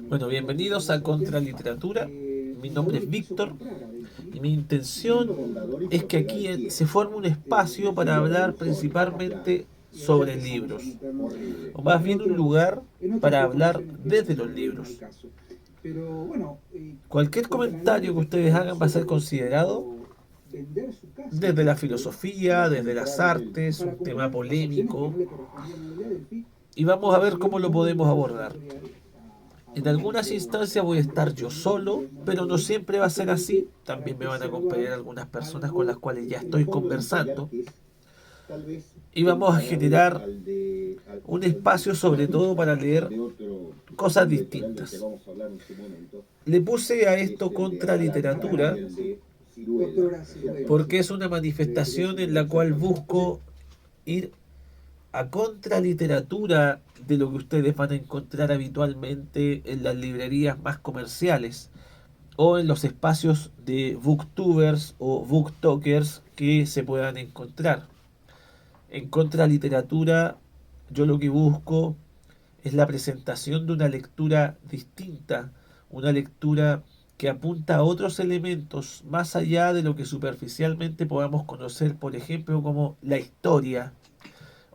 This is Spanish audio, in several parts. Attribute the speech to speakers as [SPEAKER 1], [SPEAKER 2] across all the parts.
[SPEAKER 1] Bueno, bienvenidos a Contraliteratura. Mi nombre es Víctor y mi intención es que aquí se forme un espacio para hablar principalmente sobre libros, o más bien un lugar para hablar desde los libros. Cualquier comentario que ustedes hagan va a ser considerado desde la filosofía, desde las artes, un tema polémico, y vamos a ver cómo lo podemos abordar. En algunas instancias voy a estar yo solo, pero no siempre va a ser así. También me van a acompañar algunas personas con las cuales ya estoy conversando. Y vamos a generar un espacio sobre todo para leer cosas distintas. Le puse a esto contraliteratura porque es una manifestación en la cual busco ir a contraliteratura de lo que ustedes van a encontrar habitualmente en las librerías más comerciales o en los espacios de booktubers o booktokers que se puedan encontrar. En contraliteratura yo lo que busco es la presentación de una lectura distinta, una lectura que apunta a otros elementos más allá de lo que superficialmente podamos conocer, por ejemplo, como la historia,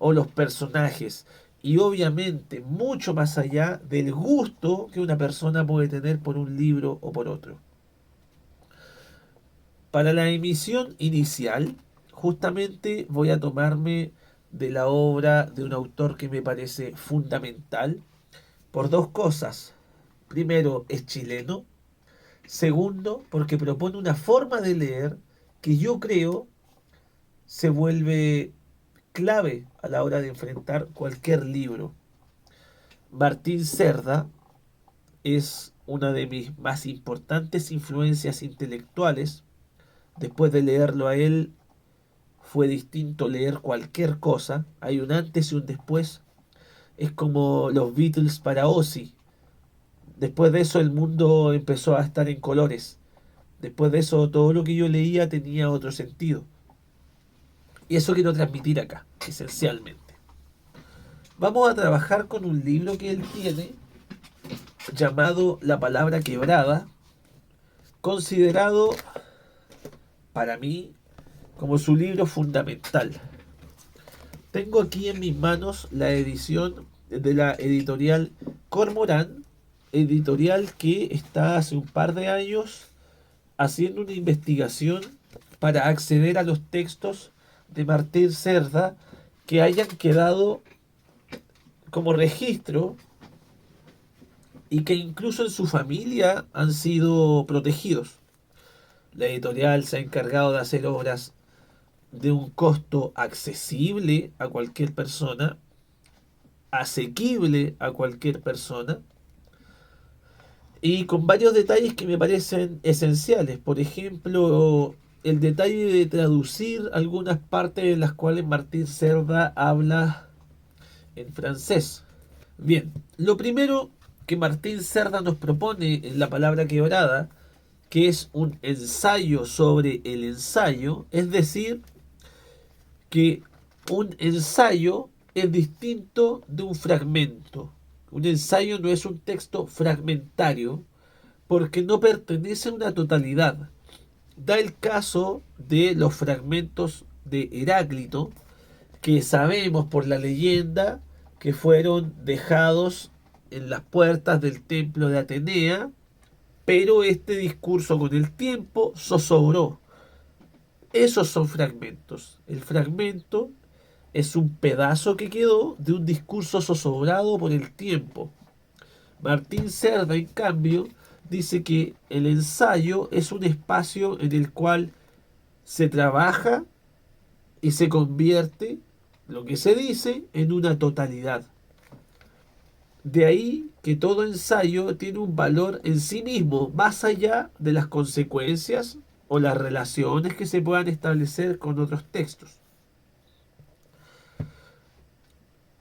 [SPEAKER 1] o los personajes, y obviamente mucho más allá del gusto que una persona puede tener por un libro o por otro. Para la emisión inicial, justamente voy a tomarme de la obra de un autor que me parece fundamental por dos cosas. Primero, es chileno. Segundo, porque propone una forma de leer que yo creo se vuelve clave a la hora de enfrentar cualquier libro. Martín Cerda es una de mis más importantes influencias intelectuales. Después de leerlo a él, fue distinto leer cualquier cosa. Hay un antes y un después. Es como los Beatles para Ozzy. Después de eso el mundo empezó a estar en colores. Después de eso todo lo que yo leía tenía otro sentido. Y eso quiero transmitir acá, esencialmente. Vamos a trabajar con un libro que él tiene llamado La palabra quebrada, considerado para mí como su libro fundamental. Tengo aquí en mis manos la edición de la editorial Cormorán, editorial que está hace un par de años haciendo una investigación para acceder a los textos de Martín Cerda que hayan quedado como registro y que incluso en su familia han sido protegidos. La editorial se ha encargado de hacer obras de un costo accesible a cualquier persona, asequible a cualquier persona, y con varios detalles que me parecen esenciales. Por ejemplo, el detalle de traducir algunas partes en las cuales Martín Cerda habla en francés. Bien, lo primero que Martín Cerda nos propone en La palabra quebrada, que es un ensayo sobre el ensayo, es decir, que un ensayo es distinto de un fragmento. Un ensayo no es un texto fragmentario porque no pertenece a una totalidad. Da el caso de los fragmentos de Heráclito, que sabemos por la leyenda que fueron dejados en las puertas del templo de Atenea, pero este discurso con el tiempo zozobró. Esos son fragmentos. El fragmento es un pedazo que quedó de un discurso zozobrado por el tiempo. Martín Cerda, en cambio, dice que el ensayo es un espacio en el cual se trabaja y se convierte lo que se dice en una totalidad. De ahí que todo ensayo tiene un valor en sí mismo, más allá de las consecuencias o las relaciones que se puedan establecer con otros textos.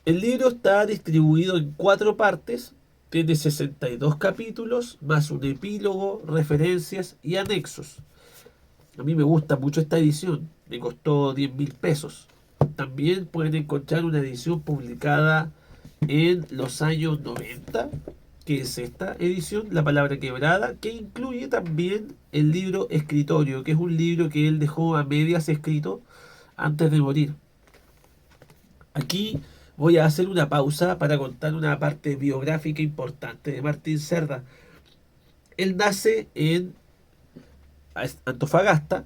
[SPEAKER 1] El libro está distribuido en 4 partes, tiene 62 capítulos, más un epílogo, referencias y anexos. A mí me gusta mucho esta edición, me costó 10.000 pesos. También pueden encontrar una edición publicada en los años 90 que es esta edición, La Palabra Quebrada, que incluye también el libro Escritorio, que es un libro que él dejó a medias escrito antes de morir. Aquí voy a hacer una pausa para contar una parte biográfica importante de Martín Cerda. Él nace en Antofagasta,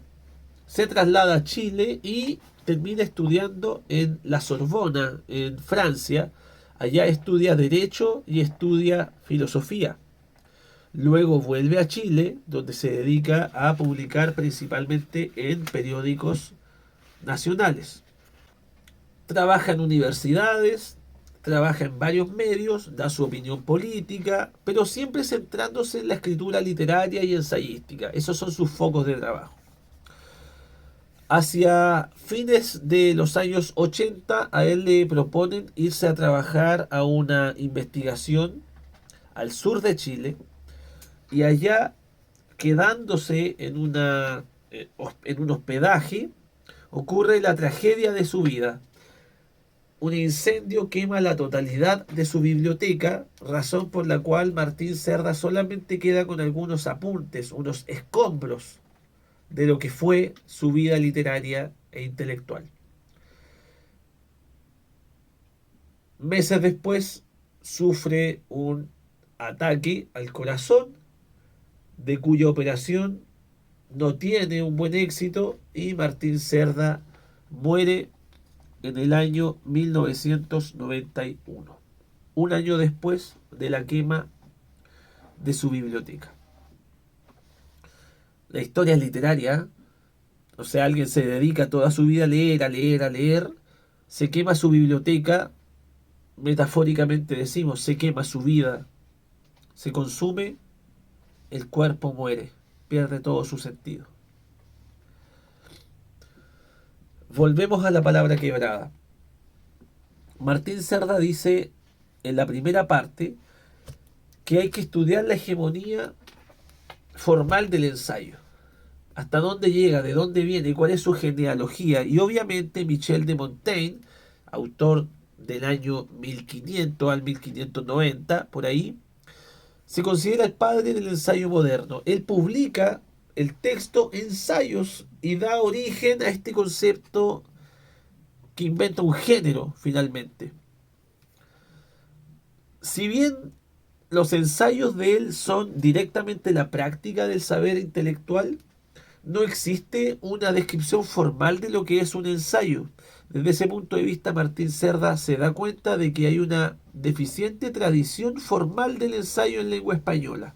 [SPEAKER 1] se traslada a Chile y termina estudiando en la Sorbona, en Francia. Allá estudia Derecho y estudia Filosofía. Luego vuelve a Chile, donde se dedica a publicar principalmente en periódicos nacionales. Trabaja en universidades, trabaja en varios medios, da su opinión política, pero siempre centrándose en la escritura literaria y ensayística. Esos son sus focos de trabajo. Hacia fines de los años 80, a él le proponen irse a trabajar a una investigación al sur de Chile y allá, quedándose en un hospedaje, ocurre la tragedia de su vida. Un incendio quema la totalidad de su biblioteca, razón por la cual Martín Cerda solamente queda con algunos apuntes, unos escombros de lo que fue su vida literaria e intelectual. Meses después sufre un ataque al corazón, de cuya operación no tiene un buen éxito y Martín Cerda muere en el año 1991, un año después de la quema de su biblioteca. La historia es literaria, o sea, alguien se dedica toda su vida a leer, a leer, a leer, se quema su biblioteca, metafóricamente decimos, se quema su vida, se consume, el cuerpo muere, pierde todo su sentido. Volvemos a la palabra quebrada. Martín Cerda dice en la primera parte que hay que estudiar la hegemonía formal del ensayo. Hasta dónde llega, de dónde viene, cuál es su genealogía. Y obviamente Michel de Montaigne, autor del año 1500 al 1590, por ahí, se considera el padre del ensayo moderno. Él publica el texto Ensayos y da origen a este concepto que inventa un género finalmente. Si bien los ensayos de él son directamente la práctica del saber intelectual, no existe una descripción formal de lo que es un ensayo. Desde ese punto de vista, Martín Cerda se da cuenta de que hay una deficiente tradición formal del ensayo en lengua española.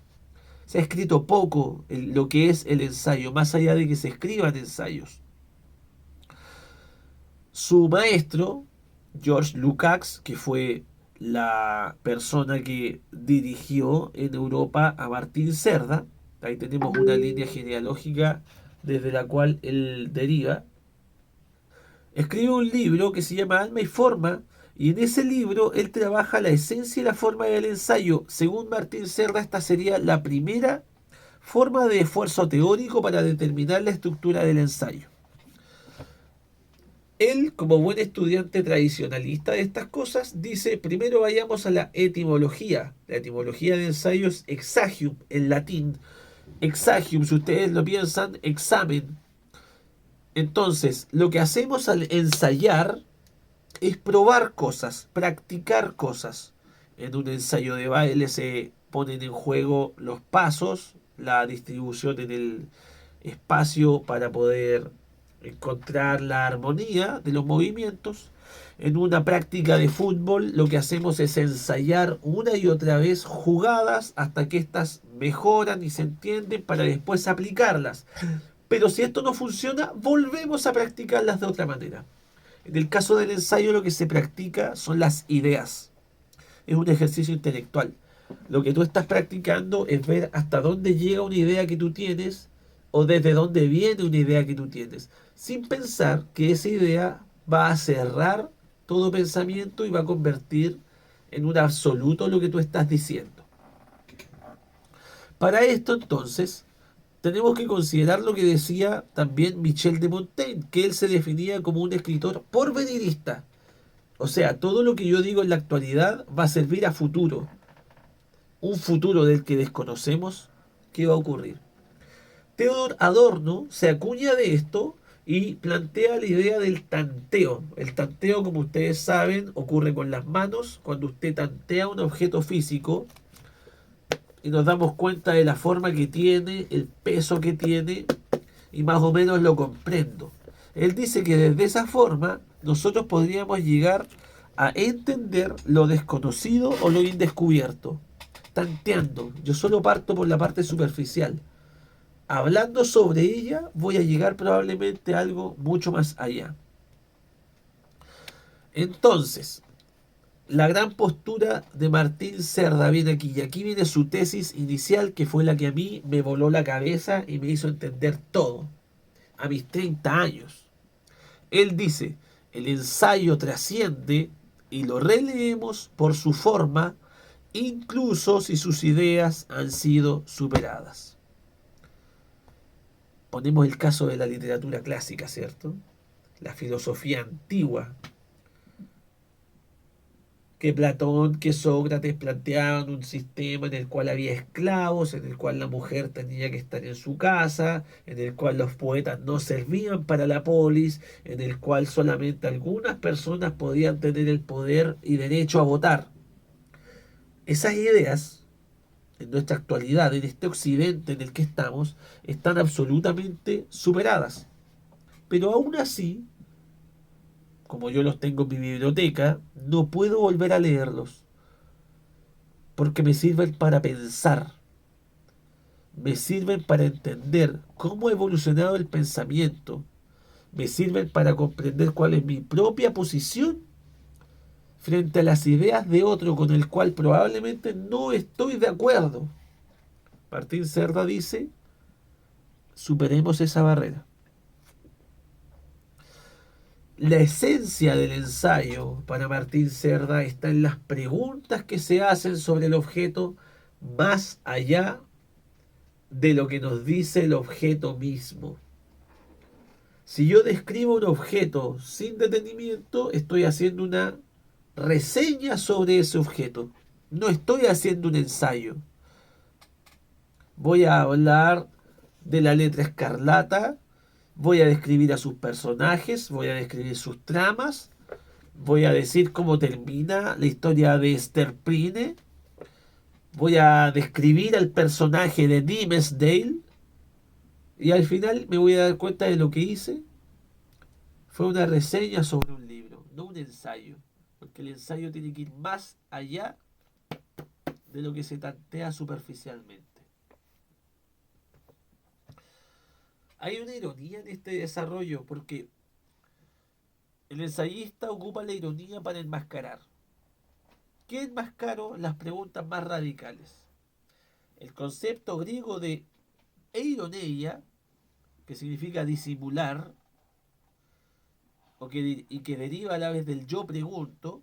[SPEAKER 1] Se ha escrito poco en lo que es el ensayo, más allá de que se escriban ensayos. Su maestro, George Lukács, que fue la persona que dirigió en Europa a Martín Cerda, ahí tenemos una línea genealógica desde la cual él deriva, escribe un libro que se llama Alma y Forma, y en ese libro él trabaja la esencia y la forma del ensayo. Según Martín Cerda, esta sería la primera forma de esfuerzo teórico para determinar la estructura del ensayo. Él, como buen estudiante tradicionalista de estas cosas, dice, primero vayamos a la etimología. La etimología de ensayo es exagium, en latín. Exagium, si ustedes lo piensan, examen. Entonces, lo que hacemos al ensayar es probar cosas, practicar cosas. En un ensayo de baile se ponen en juego los pasos, la distribución en el espacio para poder encontrar la armonía de los movimientos. En una práctica de fútbol lo que hacemos es ensayar una y otra vez jugadas hasta que éstas mejoran y se entienden para después aplicarlas. Pero si esto no funciona, volvemos a practicarlas de otra manera. En el caso del ensayo lo que se practica son las ideas. Es un ejercicio intelectual. Lo que tú estás practicando es ver hasta dónde llega una idea que tú tienes o desde dónde viene una idea que tú tienes, sin pensar que esa idea va a cerrar todo pensamiento y va a convertir en un absoluto lo que tú estás diciendo. Para esto entonces tenemos que considerar lo que decía también Michel de Montaigne, que él se definía como un escritor porvenirista. O sea, todo lo que yo digo en la actualidad va a servir a futuro. un futuro del que desconocemos, ¿qué va a ocurrir? Theodor Adorno se acuña de esto y plantea la idea del tanteo. El tanteo, como ustedes saben, ocurre con las manos cuando usted tantea un objeto físico y nos damos cuenta de la forma que tiene, el peso que tiene y más o menos lo comprendo. Él dice que desde esa forma nosotros podríamos llegar a entender lo desconocido o lo indescubierto. Tanteando, yo solo parto por la parte superficial. Hablando sobre ella voy a llegar probablemente a algo mucho más allá. Entonces, la gran postura de Martín Cerda viene aquí, y aquí viene su tesis inicial, que fue la que a mí me voló la cabeza y me hizo entender todo, a mis 30 años. Él dice, el ensayo trasciende y lo releemos por su forma, incluso si sus ideas han sido superadas. Ponemos el caso de la literatura clásica, ¿cierto? La filosofía antigua, que Platón, que Sócrates planteaban un sistema en el cual había esclavos, en el cual la mujer tenía que estar en su casa, en el cual los poetas no servían para la polis, en el cual solamente algunas personas podían tener el poder y derecho a votar. Esas ideas, en nuestra actualidad, en este occidente en el que estamos, están absolutamente superadas. Pero aún así, como yo los tengo en mi biblioteca, no puedo volver a leerlos porque me sirven para pensar, me sirven para entender cómo ha evolucionado el pensamiento, me sirven para comprender cuál es mi propia posición frente a las ideas de otro con el cual probablemente no estoy de acuerdo. Martín Cerda dice, superemos esa barrera. La esencia del ensayo para Martín Cerda está en las preguntas que se hacen sobre el objeto más allá de lo que nos dice el objeto mismo. Si yo describo un objeto sin detenimiento, estoy haciendo una reseña sobre ese objeto. No estoy haciendo un ensayo. Voy a hablar de la letra escarlata, voy a describir a sus personajes, voy a describir sus tramas, voy a decir cómo termina la historia de Esther Prynne, voy a describir al personaje de Dimmesdale y al final me voy a dar cuenta de lo que hice fue una reseña sobre un libro, no un ensayo, porque el ensayo tiene que ir más allá de lo que se tantea superficialmente. Hay una ironía en este desarrollo, porque el ensayista ocupa la ironía para enmascarar. ¿Qué enmascaró? Las preguntas más radicales. El concepto griego de eironeia, que significa disimular, y que deriva a la vez del yo pregunto,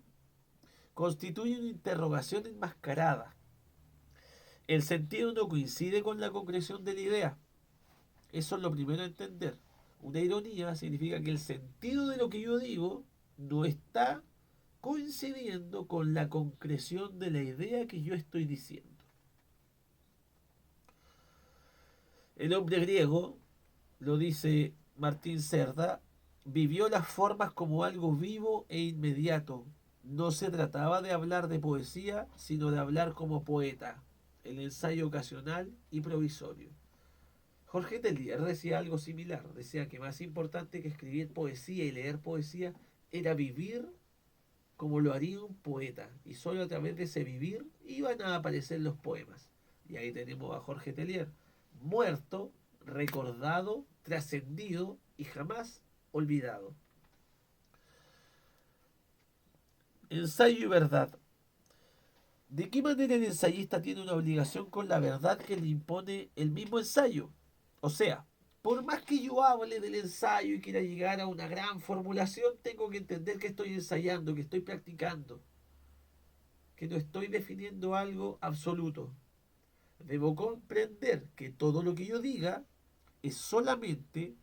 [SPEAKER 1] constituye una interrogación enmascarada. El sentido no coincide con la concreción de la idea. Eso es lo primero a entender. Una ironía significa que el sentido de lo que yo digo no está coincidiendo con la concreción de la idea que yo estoy diciendo. El hombre griego, lo dice Martín Cerda, vivió las formas como algo vivo e inmediato. No se trataba de hablar de poesía, sino de hablar como poeta, el ensayo ocasional y provisorio. Jorge Tellier decía algo similar, decía que más importante que escribir poesía y leer poesía era vivir como lo haría un poeta, y solo a través de ese vivir iban a aparecer los poemas. Y ahí tenemos a Jorge Tellier, muerto, recordado, trascendido y jamás olvidado. Ensayo y verdad. ¿De qué manera el ensayista tiene una obligación con la verdad que le impone el mismo ensayo? O sea, por más que yo hable del ensayo y quiera llegar a una gran formulación, tengo que entender que estoy ensayando, que estoy practicando, que no estoy definiendo algo absoluto. Debo comprender que todo lo que yo diga es solamente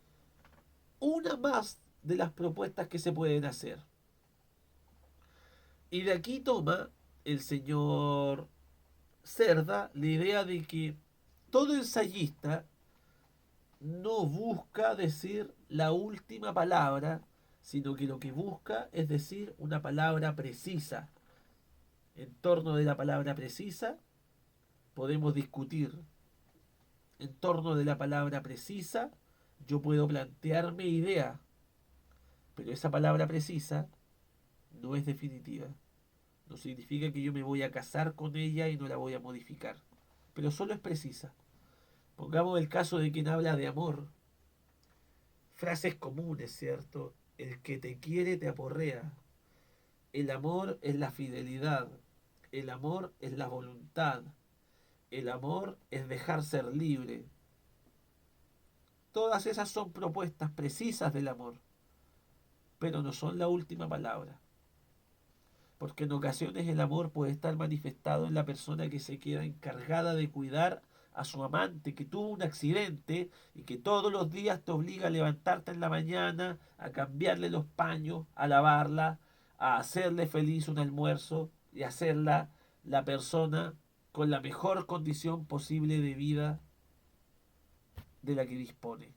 [SPEAKER 1] una más de las propuestas que se pueden hacer. Y de aquí toma el señor Cerda la idea de que todo ensayista no busca decir la última palabra, sino que lo que busca es decir una palabra precisa. En torno de la palabra precisa podemos discutir. En torno de la palabra precisa yo puedo plantearme idea, pero esa palabra precisa no es definitiva. No significa que yo me voy a casar con ella y no la voy a modificar, pero solo es precisa. Pongamos el caso de quien habla de amor. Frases comunes, ¿cierto? El que te quiere te aporrea. El amor es la fidelidad. El amor es la voluntad. El amor es dejar ser libre. Todas esas son propuestas precisas del amor, pero no son la última palabra. Porque en ocasiones el amor puede estar manifestado en la persona que se queda encargada de cuidar a su amante, que tuvo un accidente y que todos los días te obliga a levantarte en la mañana, a cambiarle los paños, a lavarla, a hacerle feliz un almuerzo y hacerla la persona con la mejor condición posible de vida de la que dispone.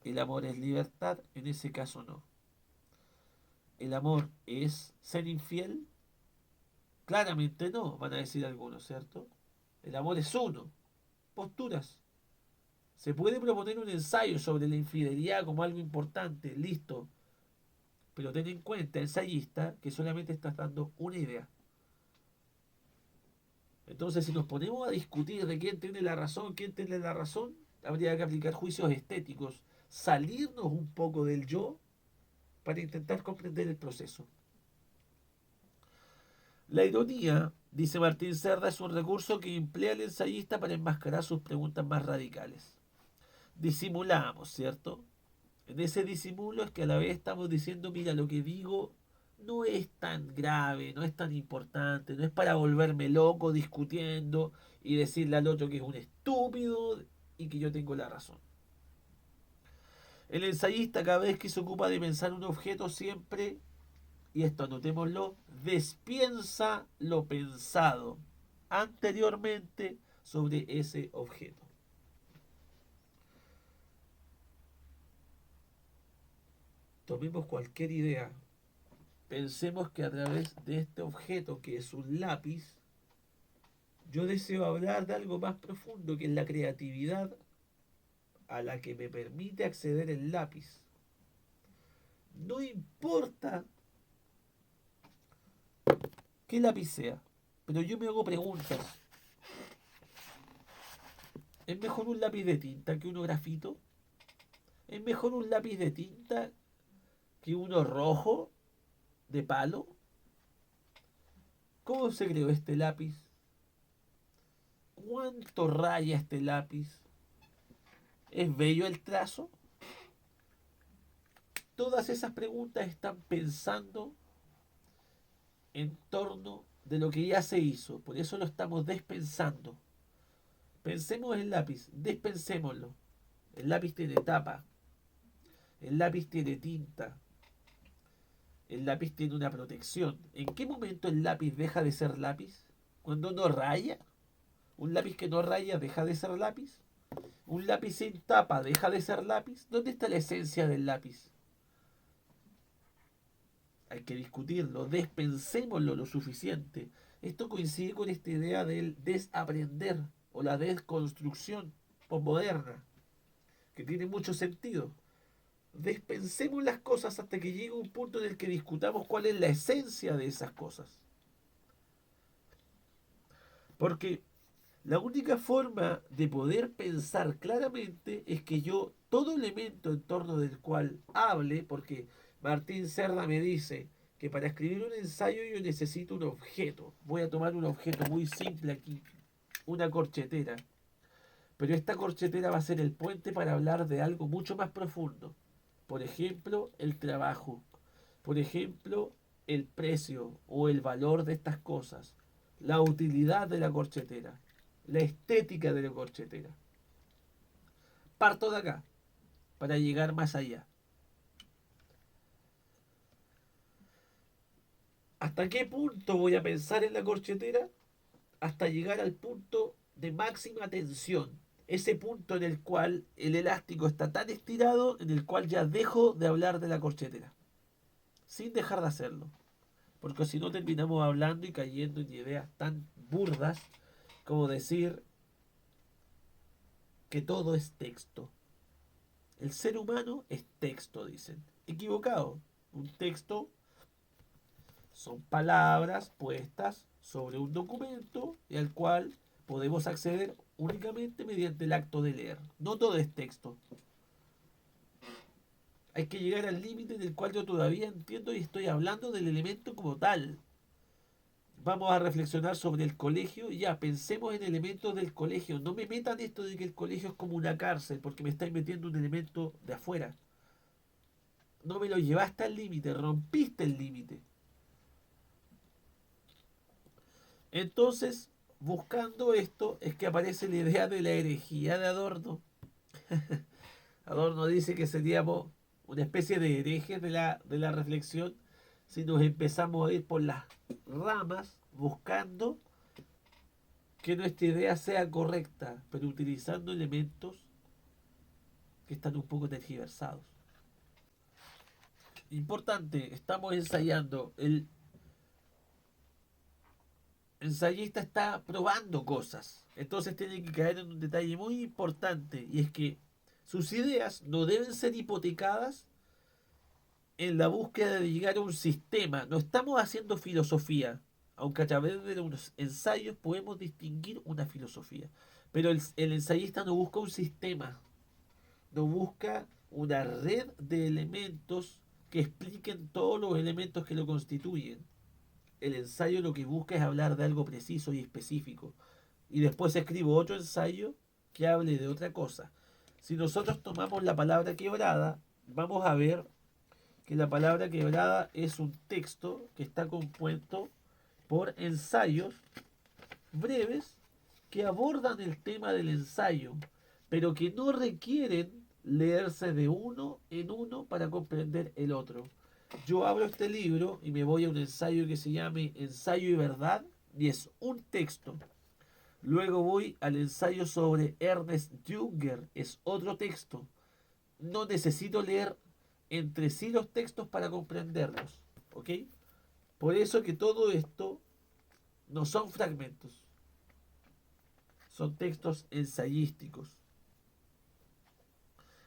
[SPEAKER 1] El amor es libertad, en ese caso no. ¿El amor es ser infiel? Claramente no, van a decir algunos, ¿cierto? El amor es uno. Posturas. Se puede proponer un ensayo sobre la infidelidad como algo importante, listo. Pero ten en cuenta, ensayista, que solamente estás dando una idea. Entonces, si nos ponemos a discutir de quién tiene la razón, habría que aplicar juicios estéticos, salirnos un poco del yo para intentar comprender el proceso. La ironía, dice Martín Cerda, es un recurso que emplea el ensayista para enmascarar sus preguntas más radicales. Disimulamos, ¿cierto? En ese disimulo es que a la vez estamos diciendo, mira, lo que digo no es tan grave, no es tan importante, no es para volverme loco discutiendo y decirle al otro que es un estúpido y que yo tengo la razón. El ensayista cada vez que se ocupa de pensar un objeto siempre, y esto anotémoslo, despiensa lo pensado anteriormente sobre ese objeto. Tomemos cualquier idea. Pensemos que a través de este objeto que es un lápiz, yo deseo hablar de algo más profundo que es la creatividad a la que me permite acceder el lápiz. No importa qué lápiz sea, pero yo me hago preguntas. ¿Es mejor un lápiz de tinta que uno grafito? ¿Es mejor un lápiz de tinta que uno rojo de palo? ¿Cómo se creó este lápiz? ¿Cuánto raya este lápiz? ¿Es bello el trazo? Todas esas preguntas están pensando en torno de lo que ya se hizo. Por eso lo estamos despensando. Pensemos en el lápiz, despensémoslo. El lápiz tiene tapa, el lápiz tiene tinta, el lápiz tiene una protección. ¿En qué momento el lápiz deja de ser lápiz? ¿Cuando no raya? ¿Un lápiz que no raya deja de ser lápiz? ¿Un lápiz sin tapa deja de ser lápiz? ¿Dónde está la esencia del lápiz? Hay que discutirlo, despensémoslo lo suficiente. Esto coincide con esta idea del desaprender o la desconstrucción posmoderna, que tiene mucho sentido. Despensemos las cosas hasta que llegue un punto en el que discutamos cuál es la esencia de esas cosas. Porque la única forma de poder pensar claramente es que yo, todo elemento en torno del cual hable, porque Martín Cerda me dice que para escribir un ensayo yo necesito un objeto. Voy a tomar un objeto muy simple aquí, una corchetera. Pero esta corchetera va a ser el puente para hablar de algo mucho más profundo. Por ejemplo, el trabajo. Por ejemplo, el precio o el valor de estas cosas. La utilidad de la corchetera. La estética de la corchetera. Parto de acá para llegar más allá. ¿Hasta qué punto voy a pensar en la corchetera? Hasta llegar al punto de máxima tensión. Ese punto en el cual el elástico está tan estirado, en el cual ya dejo de hablar de la corchetera. Sin dejar de hacerlo. Porque si no terminamos hablando y cayendo en ideas tan burdas como decir que todo es texto. El ser humano es texto, dicen. Equivocado. Un texto son palabras puestas sobre un documento y al cual podemos acceder únicamente mediante el acto de leer. No todo es texto. Hay que llegar al límite del cual yo todavía entiendo y estoy hablando del elemento como tal. Vamos a reflexionar sobre el colegio. Ya, pensemos en elementos del colegio. No me metan esto de que el colegio es como una cárcel, porque me estáis metiendo un elemento de afuera. No me lo llevaste al límite, rompiste el límite. Entonces, buscando esto, es que aparece la idea de la herejía de Adorno. Adorno dice que seríamos una especie de herejes de la reflexión si nos empezamos a ir por las ramas buscando que nuestra idea sea correcta, pero utilizando elementos que están un poco tergiversados. Importante, estamos ensayando. El ensayista está probando cosas. Entonces tiene que caer en un detalle muy importante y es que sus ideas no deben ser hipotecadas en la búsqueda de llegar a un sistema. No estamos haciendo filosofía, aunque a través de los ensayos podemos distinguir una filosofía. Pero el ensayista no busca un sistema, no busca una red de elementos que expliquen todos los elementos que lo constituyen. El ensayo lo que busca es hablar de algo preciso y específico. Y después escribo otro ensayo que hable de otra cosa. Si nosotros tomamos la palabra quebrada, vamos a ver que la palabra quebrada es un texto que está compuesto por ensayos breves que abordan el tema del ensayo, pero que no requieren leerse de uno en uno para comprender el otro. Yo abro este libro y me voy a un ensayo que se llame Ensayo y Verdad y es un texto. Luego voy al ensayo sobre Ernest Junger, es otro texto. No necesito leer entre sí los textos para comprenderlos. ¿Ok? Por eso que todo esto no son fragmentos, son textos ensayísticos.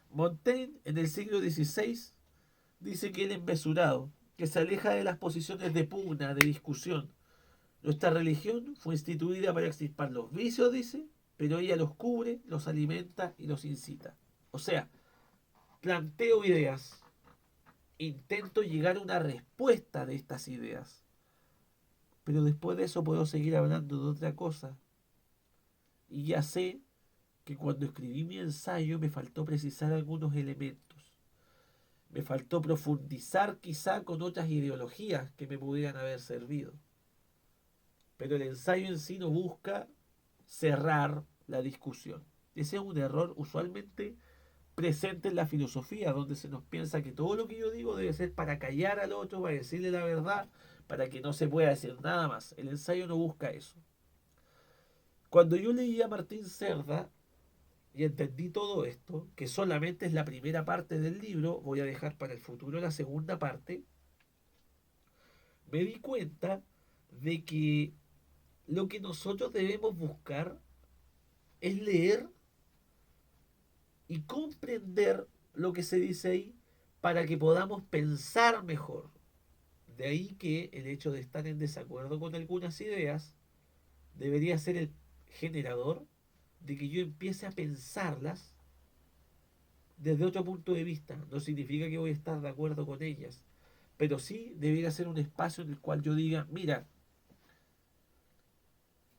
[SPEAKER 1] Montaigne en el siglo XVI dice que él es mesurado, que se aleja de las posiciones de pugna, de discusión. Nuestra religión fue instituida para extirpar los vicios, dice, pero ella los cubre, los alimenta y los incita. O sea, planteo ideas, intento llegar a una respuesta de estas ideas, pero después de eso puedo seguir hablando de otra cosa. Y ya sé que cuando escribí mi ensayo me faltó precisar algunos elementos. Me faltó profundizar quizá con otras ideologías que me pudieran haber servido. Pero el ensayo en sí no busca cerrar la discusión. Ese es un error usualmente presente en la filosofía, donde se nos piensa que todo lo que yo digo debe ser para callar al otro, para decirle la verdad, para que no se pueda decir nada más. El ensayo no busca eso. Cuando yo leí a Martín Cerda y entendí todo esto, que solamente es la primera parte del libro, voy a dejar para el futuro la segunda parte, me di cuenta de que lo que nosotros debemos buscar es leer y comprender lo que se dice ahí para que podamos pensar mejor. De ahí que el hecho de estar en desacuerdo con algunas ideas debería ser el generador de que yo empiece a pensarlas desde otro punto de vista. No significa que voy a estar de acuerdo con ellas, pero sí debería ser un espacio en el cual yo diga, mira,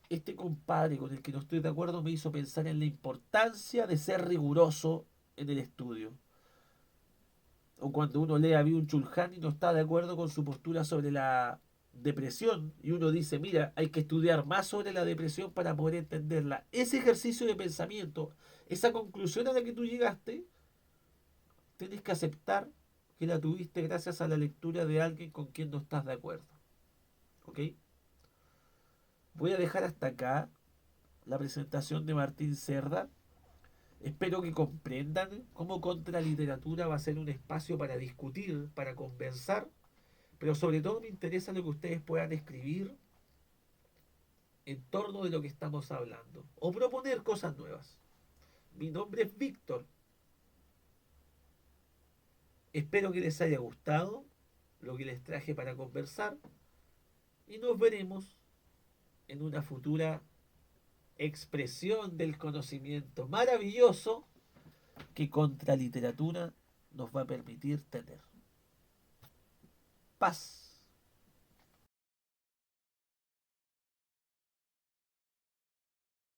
[SPEAKER 1] este compadre con el que no estoy de acuerdo me hizo pensar en la importancia de ser riguroso en el estudio. O cuando uno lee a Byung-Chul Han y no está de acuerdo con su postura sobre la depresión y uno dice, mira, hay que estudiar más sobre la depresión para poder entenderla. Ese ejercicio de pensamiento, esa conclusión a la que tú llegaste, tienes que aceptar que la tuviste gracias a la lectura de alguien con quien no estás de acuerdo. ¿Ok? Voy a dejar hasta acá la presentación de Martín Cerda. Espero que comprendan cómo Contraliteratura va a ser un espacio para discutir, para conversar, pero sobre todo me interesa lo que ustedes puedan escribir en torno de lo que estamos hablando o proponer cosas nuevas. Mi nombre es Víctor. Espero que les haya gustado lo que les traje para conversar y nos veremos en una futura expresión del conocimiento maravilloso que Contraliteratura nos va a permitir tener. Paz.